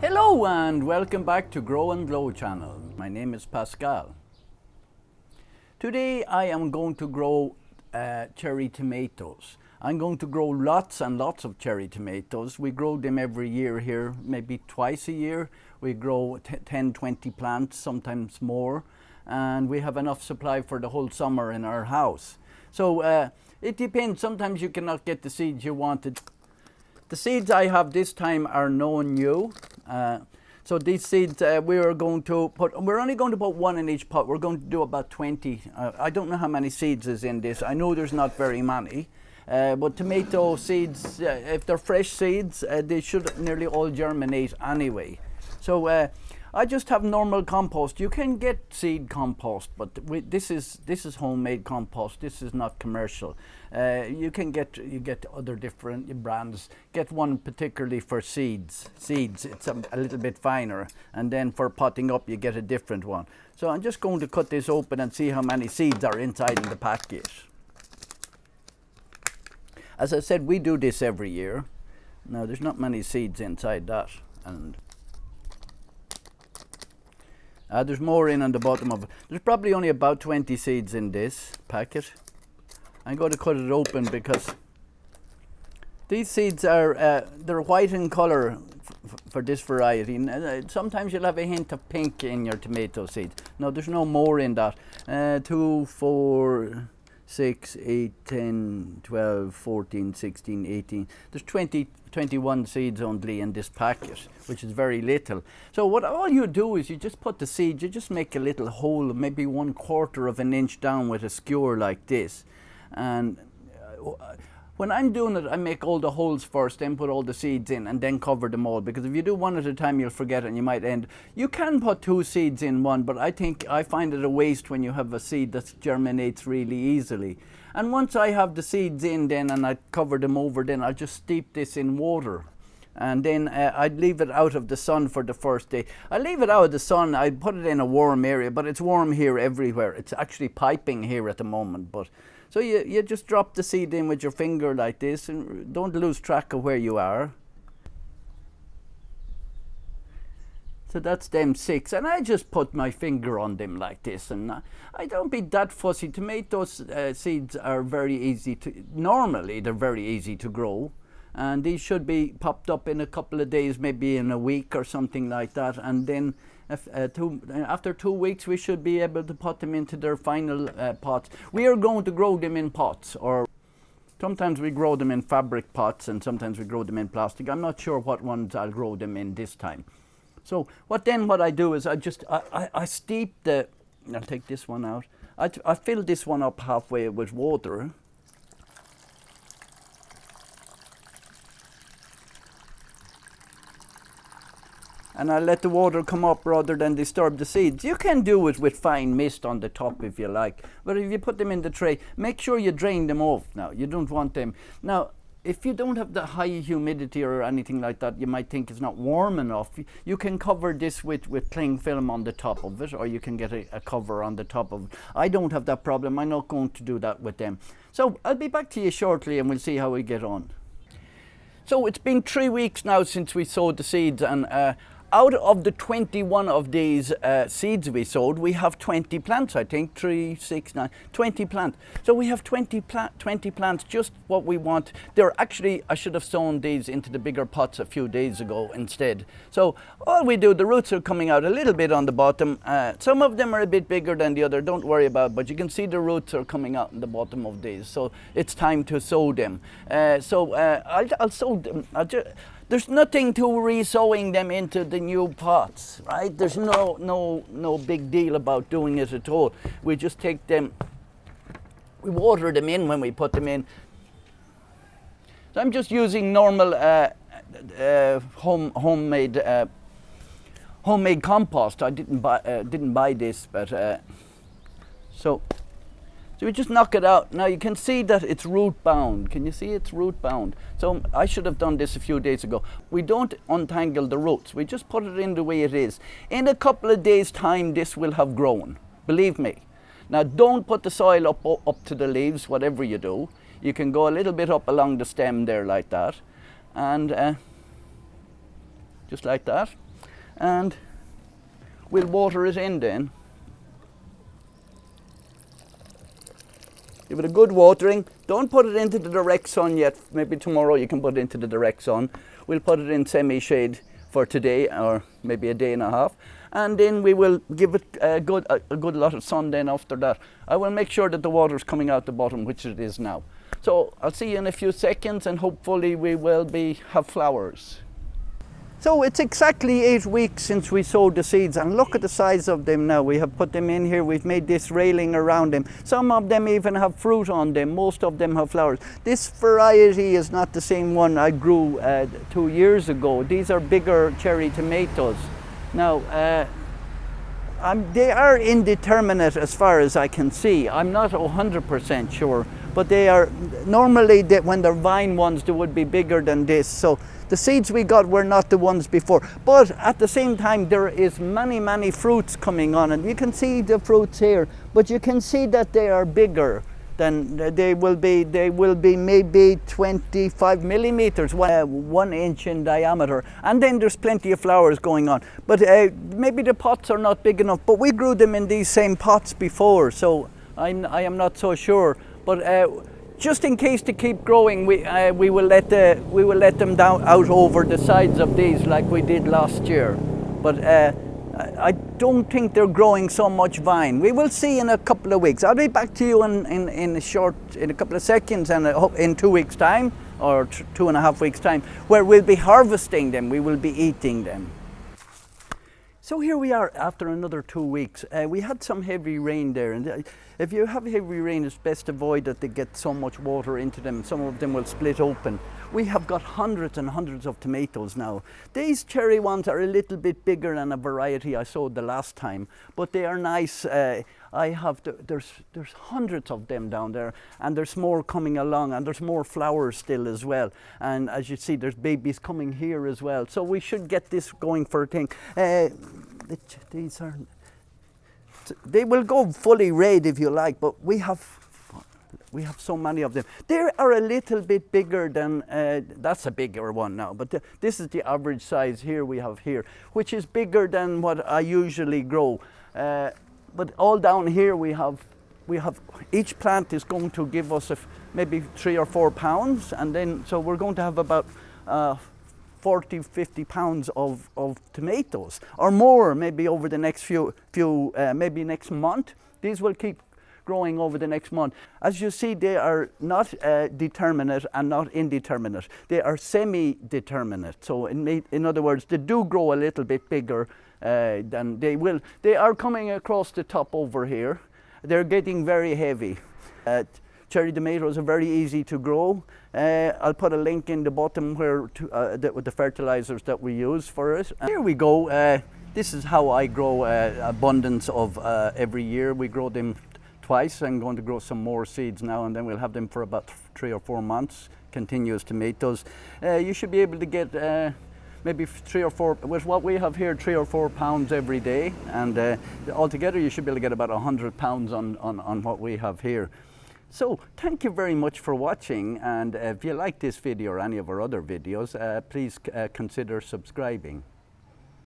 Hello and welcome back to growNglow channel. My name is Pascal. Today I am going to grow cherry tomatoes. I'm going to grow lots and lots of cherry tomatoes. We grow them every year here, maybe twice a year. We grow 10, 20 plants, sometimes more, and we have enough supply for the whole summer in our house. So it depends. Sometimes you cannot get the seeds you wanted. The seeds I have this time are growNglow. So these seeds we're only going to put one in each pot. We're going to do about 20. I don't know how many seeds is in this. I know there's not very many. But tomato seeds, if they're fresh seeds, they should nearly all germinate anyway. So I just have normal compost. You can get seed compost, but this is homemade compost. This is not commercial. You get other different brands. Get one particularly for seeds. It's a little bit finer, and then for potting up you get a different one. So I'm just going to cut this open and see how many seeds are inside in the packet. As I said, we do this every year. Now there's not many seeds inside that, and there's more in on the bottom of it. There's probably only about 20 seeds in this packet. I'm going to cut it open because these seeds are they're white in colour for this variety. Sometimes you'll have a hint of pink in your tomato seeds. No, there's no more in that. 2, 4, 6, 8, 10, 12, 14, 16, 18. There's 21 seeds only in this packet, which is very little. So all you do is you just put the seeds, you just make a little hole, maybe 1/4 of an inch down with a skewer like this. And when I'm doing it, I make all the holes first, then put all the seeds in, and then cover them all. Because if you do one at a time, you'll forget it, and you might end. You can put 2 seeds in one, but I find it a waste when you have a seed that germinates really easily. And once I have the seeds in, then and I cover them over, then I'll just steep this in water. And then I'd leave it out of the sun for the first day. I leave it out of the sun. I put it in a warm area, but it's warm here everywhere. It's actually piping here at the moment, but. So you just drop the seed in with your finger like this, and don't lose track of where you are. So that's them 6, and I just put my finger on them like this, and I don't be that fussy. Tomatoes seeds are very easy normally they're very easy to grow, and these should be popped up in a couple of days, maybe in a week or something like that, and then after 2 weeks we should be able to put them into their final pots. We are going to grow them in pots, or sometimes we grow them in fabric pots and sometimes we grow them in plastic. I'm not sure what ones I'll grow them in this time. So what I do is I steep I'll take this one out. I fill this one up halfway with water. And I let the water come up rather than disturb the seeds. You can do it with fine mist on the top if you like. But if you put them in the tray, make sure you drain them off now. You don't want them. Now, if you don't have the high humidity or anything like that, you might think it's not warm enough. You can cover this with cling film on the top of it, or you can get a cover on the top of it. I don't have that problem. I'm not going to do that with them. So I'll be back to you shortly and we'll see how we get on. So it's been 3 weeks now since we sowed the seeds, and out of the 21 of these seeds we sowed, we have 20 plants, I think. 3, 6, 9, 20 plants. So we have 20 plants, just what we want. They're actually, I should have sown these into the bigger pots a few days ago instead. So all we do, the roots are coming out a little bit on the bottom. Some of them are a bit bigger than the other, don't worry about it, but you can see the roots are coming out in the bottom of these. So it's time to sow them. I'll sow them. There's nothing to re-sowing them into the new pots, right? There's no big deal about doing it at all. We just take them, we water them in when we put them in. So I'm just using normal homemade compost. I didn't buy this, but so we just knock it out. Now you can see that it's root bound. Can you see it's root bound? So I should have done this a few days ago. We don't untangle the roots. We just put it in the way it is. In a couple of days' time, this will have grown. Believe me. Now don't put the soil up to the leaves, whatever you do. You can go a little bit up along the stem there like that. And just like that. and we'll water it in then. Give it a good watering. Don't put it into the direct sun yet. Maybe tomorrow you can put it into the direct sun. We'll put it in semi-shade for today, or maybe a day and a half. And then we will give it a good lot of sun then after that. I will make sure that the water's coming out the bottom, which it is now. So I'll see you in a few seconds, and hopefully we will have flowers. So it's exactly 8 weeks since we sowed the seeds, and look at the size of them now. We have put them in here, we've made this railing around them. Some of them even have fruit on them, most of them have flowers. This variety is not the same one I grew 2 years ago. These are bigger cherry tomatoes. Now, they are indeterminate as far as I can see. I'm not 100% sure, but they are, normally when they're vine ones, they would be bigger than this. So the seeds we got were not the ones before. But at the same time, there is many fruits coming on, and you can see the fruits here, but you can see that they are bigger than they will be maybe 25 millimeters, 1 inch in diameter. And then there's plenty of flowers going on. But maybe the pots are not big enough, but we grew them in these same pots before, so I am not so sure. But just in case to keep growing, we will let them down out over the sides of these like we did last year. But I don't think they're growing so much vine. We will see in a couple of weeks. I'll be back to you in a couple of seconds, and in 2 weeks' time, or 2.5 weeks' time, where we'll be harvesting them. We will be eating them. So here we are after another 2 weeks. We had some heavy rain there, and if you have heavy rain, it's best to avoid that they get so much water into them. Some of them will split open. We have got hundreds and hundreds of tomatoes now. These cherry ones are a little bit bigger than a variety I sowed the last time, but they are nice. There's hundreds of them down there, and there's more coming along, and there's more flowers still as well. And as you see, there's babies coming here as well. So we should get this going for a thing. They will go fully red if you like, but we have so many of them. They are a little bit bigger than, that's a bigger one now, but this is the average size here we have here, which is bigger than what I usually grow. But all down here we have, each plant is going to give us maybe 3 or 4 pounds, and then, so we're going to have about 40, 50 pounds of tomatoes, or more, maybe over the next maybe next month. These will keep growing over the next month. As you see, they are not determinate and not indeterminate. They are semi-determinate. So in other words, they do grow a little bit bigger than they will. They are coming across the top over here. They're getting very heavy. Cherry tomatoes are very easy to grow. I'll put a link in the bottom where with the fertilizers that we use for it. Here we go. This is how I grow abundance of every year. We grow them twice. I'm going to grow some more seeds now, and then we'll have them for about 3 or 4 months, continuous tomatoes. You should be able to get maybe 3 or 4, with what we have here, 3 or 4 pounds every day, and altogether you should be able to get about 100 pounds on what we have here. So thank you very much for watching, and if you like this video or any of our other videos, please consider subscribing.